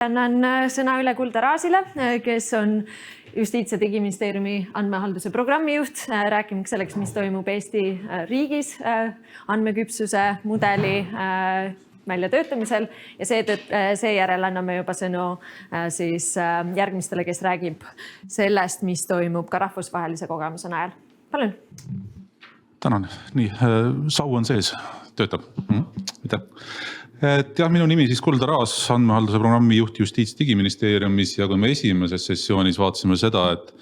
Annan sõna üle Kuldar Aasile, kes on Justiits- ja Digiministeeriumi andmehalduse programmijuht, rääkimaks selleks, mis toimub Eesti riigis andmeküpsuse mudeli väljatöötamisel ja seejärel anname juba sõnu siis järgmistele, kes räägib sellest, mis toimub ka rahvusvahelise kogemuse najal. Palun. Tänan. Nii, sau on sees, töötab. Mida? Minu nimi siis Kuldar Aas, andmehalduse programmi juht Justiits- ja Digiministeeriumis ja kui me esimeses sessioonis vaatasime seda, et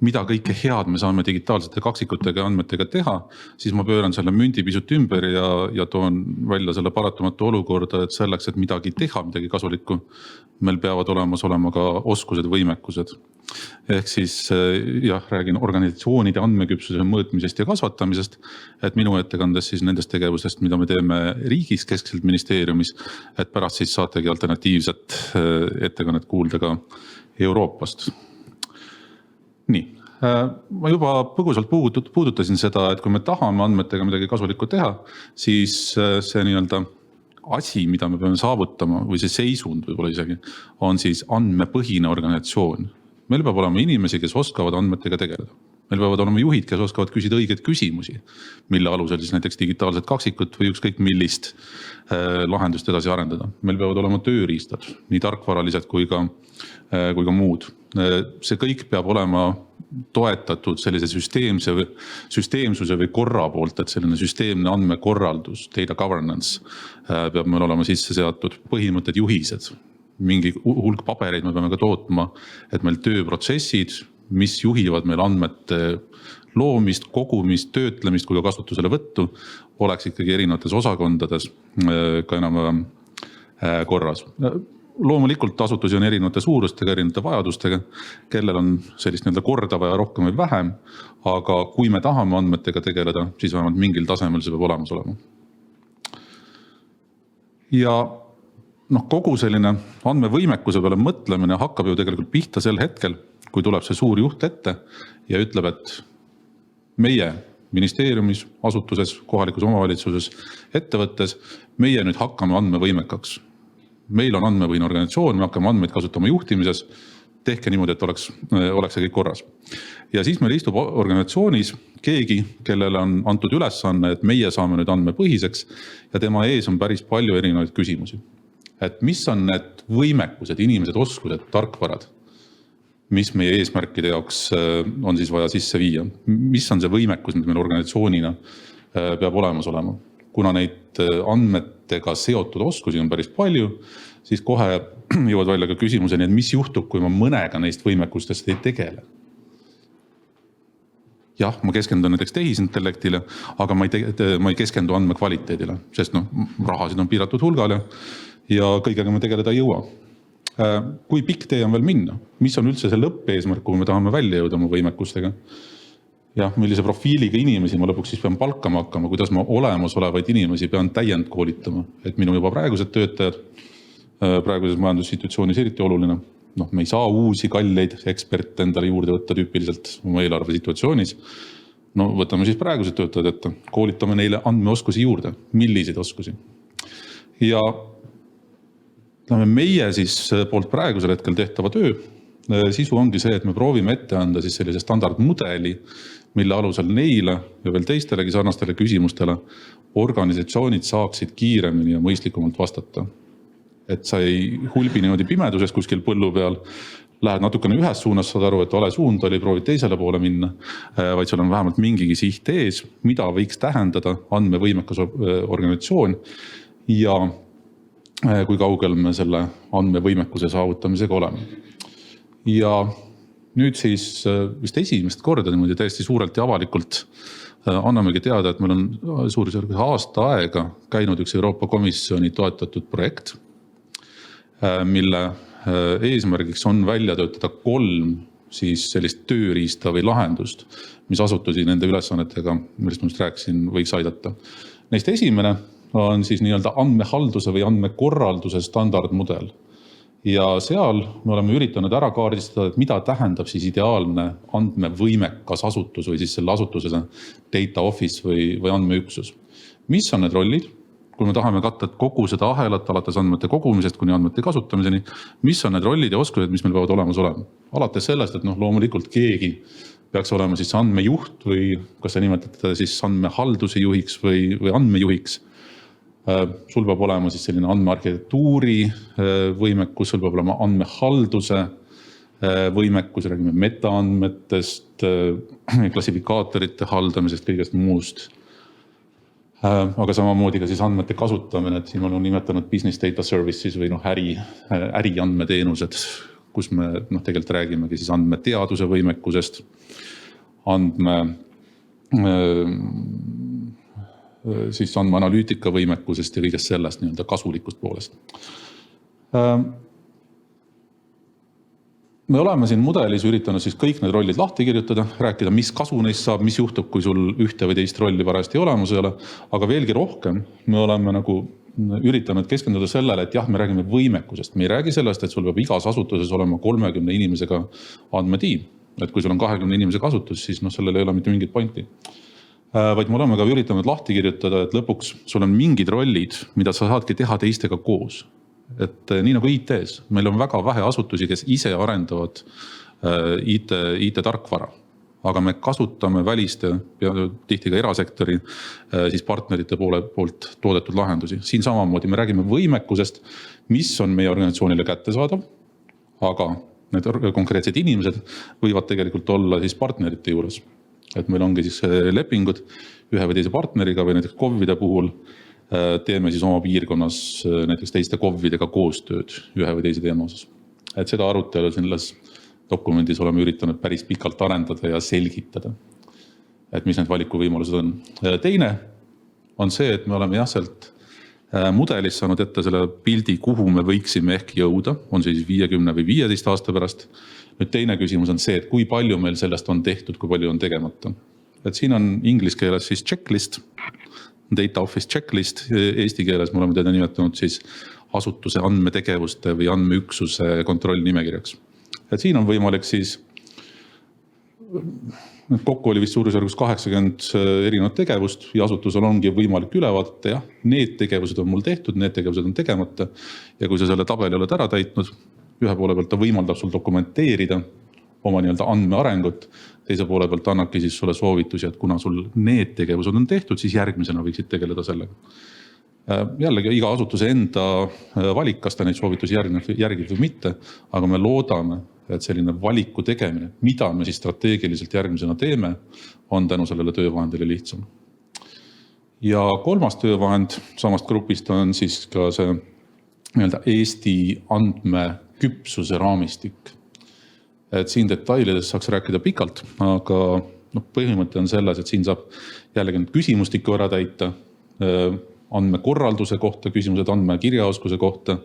mida kõike head me saame digitaalsete kaksikutega ja andmetega teha, siis ma pööran selle mündi pisut ümber ja toon välja selle paratamatu olukorda, et selleks, et midagi teha, midagi kasulikku, meil peavad olema ka oskused, võimekused. Ehk siis räägin organisatsioonide andmeküpsuse mõõtmisest ja kasvatamisest, et minu ettekandes siis nendest tegevustest, mida me teeme riigis keskselt ministeeriumis, et pärast siis saategi alternatiivset ettekannet kuulda ka Euroopast. Nii, ma juba põgusalt puudutasin seda, et kui me tahame andmetega midagi kasulikku teha, siis see nii-öelda asi, mida me peame saavutama või see seisund võib-olla isegi, on siis andmepõhine organisatsioon. Meil peab olema inimesi, kes oskavad andmetega tegeleda. Meil peavad olema juhid, kes oskavad küsida õigeid küsimusi, mille alusel siis näiteks digitaalset kaksikut või ükskõik millist lahendust edasi arendada. Meil peavad olema tööriistad, nii tarkvaralised kui ka muud. See kõik peab olema toetatud sellise süsteemsuse või korra poolt, et selline süsteemne andmekorraldus, data governance peab meil olema sisse seatud, põhimõtted, juhised. Mingi hulk pabereid me peame ka tootma, et meil tööprotsessid, mis juhivad meil andmete loomist, kogumist, töötlemist kui ka kasutusele võttu, oleks ikkagi erinevates osakondades ka enam korras. Loomulikult asutusi on erinevate suurustega, erinevate vajadustega, kellel on sellist korda vaja rohkem või vähem, aga kui me tahame andmetega tegeleda, siis vähemalt mingil tasemel see peab olemas olema. Ja kogu selline andmevõimekuse peale mõtlemine hakkab ju tegelikult pihta sel hetkel, kui tuleb see suur juht ette ja ütleb, et meie ministeeriumis, asutuses, kohalikus omavalitsuses, ettevõttes, meie nüüd hakkame andmevõimekaks. Meil on andmepõhine organisatsioon, me hakkame andmeid kasutama juhtimises, tehke niimoodi, et oleks see kõik korras. Ja siis meil istub organisatsioonis keegi, kellele on antud ülesanne, et meie saame nüüd andmepõhiseks ja tema ees on päris palju erinevaid küsimusi. Et mis on need võimekused, inimesed, oskused, tarkvarad, mis meie eesmärkide jaoks on siis vaja sisse viia. Mis on see võimekus, mis meil organisatsioonina peab olemas olema. Kuna neid andmetega seotud oskusi on päris palju, siis kohe jõuad välja ka küsimuseni, et mis juhtub, kui ma mõnega neist võimekustest ei tegele. Jah, ma keskendun näiteks tehisintellektile, aga ma ei keskendu andmekvaliteedile, sest rahasid on piiratud hulgal ja kõigega me tegeleda ei jõua. Kui pikk tee on veel minna? Mis on üldse see lõppeesmärk, kuhu me tahame välja jõuda oma võimekustega? Jah, millise profiiliga inimesi ma lõpuks siis pean palkama hakkama, kuidas ma olemasolevaid inimesi pean täiend koolitama, et minu juba praegused töötajad, praeguses majandussituatsioonis eriti oluline. Me ei saa uusi kalleid eksperte endale juurde võtta tüüpiliselt oma eelarve situatsioonis. Võtame siis praegused töötajad ette, koolitame neile andmeoskusi juurde, milliseid oskusi. Ja meie siis poolt praegusel hetkel tehtava töö sisu ongi see, et me proovime ette anda siis sellise standardmudeli, mille alusel neile ja veel teistelegi sarnastele küsimustele organisatsioonid saaksid kiiremini ja mõistlikumalt vastata. Et sa ei hulbi niimoodi pimeduses kuskil põllu peal, lähed natukene ühes suunas, saad aru, et vale suund oli, proovid teisele poole minna, vaid sul on vähemalt mingigi siht ees, mida võiks tähendada andmevõimekas organisatsioon ja kui kaugel me selle andmevõimekuse saavutamisega oleme. Ja nüüd siis vist esimest korda niimoodi täiesti suurelt ja avalikult annamegi teada, et meil on suurusjärgus aasta aega käinud üks Euroopa Komisjoni toetatud projekt, mille eesmärgiks on välja töötada 3 siis sellist tööriista või lahendust, mis asutusi nende ülesannetega, millest ma just rääkisin, võiks aidata. Neist esimene on siis nii-öelda andmehalduse või andmekorralduse standardmudel. Ja seal me oleme üritanud ära kaardistada, et mida tähendab siis ideaalne andmevõimekas asutus või siis selle asutuse data office või andmeüksus. Mis on need rollid, kui me tahame katta kogu seda ahelat alates andmete kogumisest kuni andmete kasutamiseni, mis on need rollid ja oskused, mis meil peavad olemas olema. Alates sellest, et loomulikult keegi peaks olema siis andmejuht või kas te nimetate siis andmehalduse juhiks või andmejuhiks. Sul peab olema siis selline andmearhitektuuri võimekus, sul peab olema andmehalduse võimekus, räägime metaandmetest, klassifikaatorite haldamisest, kõigest muust. Aga samamoodi ka siis andmete kasutamine, et siin on nimetanud business data services või äri andmeteenused, kus me tegelikult räägimegi siis andmeteaduse võimekusest, siis andmeanalüütika võimekusest ja kõigest sellest nii-öelda kasulikust poolest. Me oleme siin mudelis üritanud siis kõik need rollid lahti kirjutada, rääkida, mis kasu neist saab, mis juhtub, kui sul ühte või teist rolli varasti olemas ei ole. Aga veelgi rohkem me oleme üritanud keskenduda sellele, et jah, me räägime võimekusest. Me ei räägi sellest, et sul peab igas asutuses olema 30 inimesega andmetiim. Et kui sul on 20 inimesega asutus, siis sellel ei ole mitte mingit pointi. Vaid me oleme ka üritanud lahti kirjutada, et lõpuks sul on mingid rollid, mida sa saadki teha teistega koos. Et nii nagu IT-s, meil on väga vähe asutusi, kes ise arendavad IT-tarkvara, aga me kasutame väliste ja tihti ka erasektori siis partnerite poolt toodetud lahendusi. Siin samamoodi me räägime võimekusest, mis on meie organisatsioonile kättesaadav, aga need konkreetsed inimesed võivad tegelikult olla siis partnerite juures. Et meil ongi siis lepingud ühe või teise partneriga või näiteks KOV-ide puhul teeme siis oma piirkonnas näiteks teiste KOV-idega koostööd ühe või teise teema osas. Et seda arutelu selles dokumendis oleme üritanud päris pikalt arendada ja selgitada, et mis need valikuvõimalused on. Teine on see, et me oleme sealt mudelis saanud ette selle pildi, kuhu me võiksime ehk jõuda, on see siis 50 või 15 aasta pärast. Nüüd teine küsimus on see, et kui palju meil sellest on tehtud, kui palju on tegemata. Et siin on inglise keeles siis checklist, Data Office checklist, eesti keeles me oleme teda nimetanud siis asutuse andmetegevuste või andmeüksuse kontrollnimekirjaks. Et siin on võimalik siis, kokku oli vist suurusjärgus 80 erinevat tegevust ja asutusel ongi võimalik üle vaadata, jah, need tegevused on mul tehtud, need tegevused on tegemata. Ja kui sa selle tabeli oled ära täitnud, ühe poole pealt ta võimaldab sul dokumenteerida oma nii-öelda andmearengut, teise poole pealt annabki siis sulle soovitusi, et kuna sul need tegevused on tehtud, siis järgmisena võiksid tegeleda sellega. Jällegi iga asutuse enda valik, kas ta neid soovitusi järgib või mitte, aga me loodame, et selline valiku tegemine, mida me siis strateegiliselt järgmisena teeme, on tänu sellele töövahendile lihtsam. Ja kolmas töövahend samast grupist on siis ka see nii-öelda Eesti andmeküpsuse raamistik. Et siin detailides saaks rääkida pikalt, aga põhimõte on selles, et siin saab jällegi küsimustikku ära täita andmekorralduse kohta, küsimused andmekirjaoskuse kohta,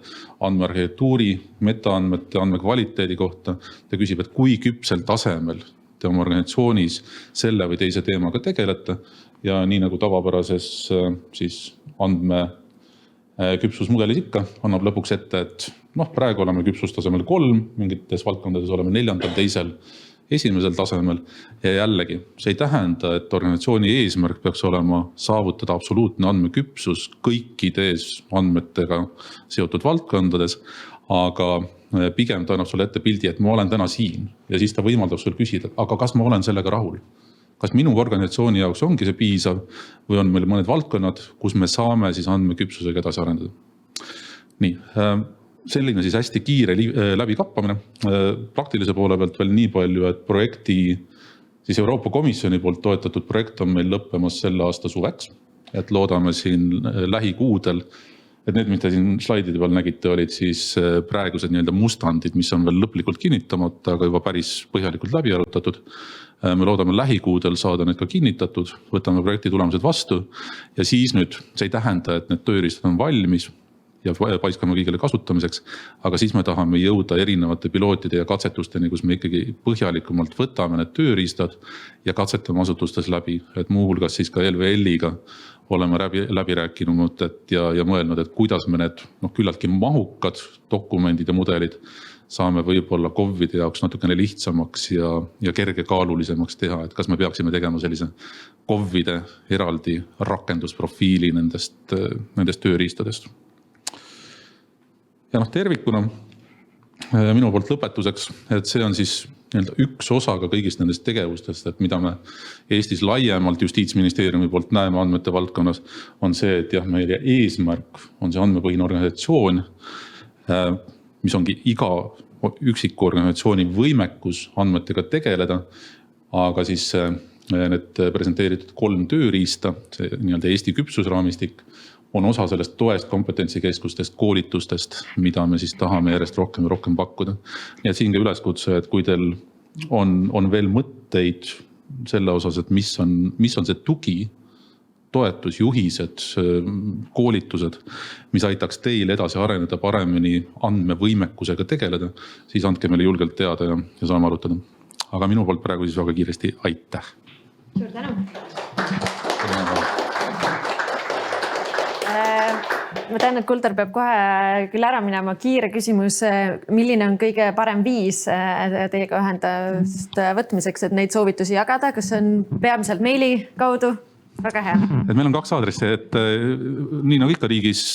andmearhitektuuri, metaandmete, andmekvaliteedi kohta. Ta küsib, et kui küpsel tasemel te oma organisatsioonis selle või teise teemaga tegelete ja nii nagu tavapärases siis küpsusmudelis ikka annab lõpuks ette, et praegu oleme küpsustasemel 3, mingites valdkondades oleme 4., 2., 1. tasemel. Ja jällegi, see ei tähenda, et organisatsiooni eesmärk peaks olema saavutada absoluutne andmeküpsus kõikides andmetega seotud valdkondades, aga pigem ta annab sulle ette pildi, et ma olen täna siin ja siis ta võimaldab sul küsida, aga kas ma olen sellega rahul? Kas minu organisatsiooni jaoks ongi see piisav või on meil mõned valdkonnad, kus me saame siis andmeküpsusega edasi arendada? Nii, selline siis hästi kiire läbikappamine. Praktilise poole pealt veel nii palju, et projekti siis Euroopa Komisjoni poolt toetatud projekt on meil lõppemas selle aasta suveks. Et loodame siin lähikuudel, et need, mida siin slaidide peal nägite, olid siis praegused nii-öelda mustandid, mis on veel lõplikult kinnitamata, aga juba päris põhjalikult läbi arutatud. Me loodame lähikuudel saada need ka kinnitatud, võtame projekti tulemused vastu ja siis nüüd see ei tähenda, et need tööriistad on valmis ja paiskame kõigile kasutamiseks, aga siis me tahame jõuda erinevate pilootide ja katsetusteni, kus me ikkagi põhjalikumalt võtame need tööriistad ja katsetame asutustes läbi, et muuhulgas siis ka LVL-iga oleme läbi rääkinud ja mõelnud, et kuidas me need küllaltki mahukad dokumendid ja mudelid saame võib-olla KOV-ide jaoks natukene lihtsamaks ja kergekaalulisemaks teha, et kas me peaksime tegema sellise KOV-ide eraldi rakendusprofiili nendest tööriistadest. Ja tervikuna minu poolt lõpetuseks, et see on siis üks osa ka kõigist nendest tegevustest, et mida me Eestis laiemalt Justiitsministeeriumi poolt näeme andmete valdkonnas, on see, et meie eesmärk on see andmepõhine organisatsioon, mis ongi iga üksiku organisatsiooni võimekus andmetega tegeleda, aga siis need presenteeritud 3 tööriista, see Eesti küpsusraamistik, on osa sellest toest kompetentsikeskustest, koolitustest, mida me siis tahame järjest rohkem ja rohkem pakkuda. Nii et siin ka üleskutse, et kui teil on veel mõtteid selle osas, et mis on see tugi, toetus, juhised, koolitused, mis aitaks teil edasi areneda paremini andmevõimekusega tegeleda, siis andke meile julgelt teada ja saame arutada. Aga minu poolt praegu siis väga kiiresti aitäh. Suur tänu. Ma tean, et Kuldar peab kohe küll ära minema. Kiire küsimus, milline on kõige parem viis teiega ühendust võtmiseks, et neid soovitusi jagada? Kas on peamiselt meili kaudu? Väga hea. Et meil on 2 aadressi, et nii nagu ikka riigis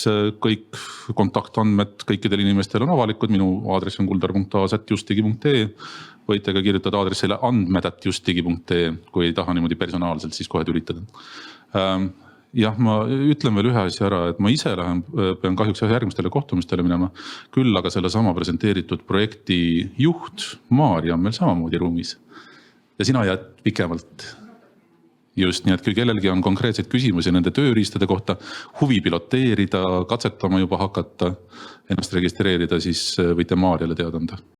kõik kontaktandmed kõikidel inimestel on avalikud. Minu aadress on kuldar.aas@justdigi.ee. Võite ka kirjutada aadressile andmed@justdigi.ee, kui ei taha niimoodi personaalselt siis kohe tülitada. Jah, ma ütlen veel ühe asja ära, et ma ise pean kahjuks järgmistele kohtumistele minema. Küll aga selle sama presenteeritud projekti juht Maarja on meil samamoodi ruumis. Ja sina jääd pikemalt. Just nii, et kui kellelgi on konkreetseid küsimusi nende tööriistade kohta, huvi piloteerida, katsetama juba hakata, ennast registreerida, siis võite Maarjale teada anda.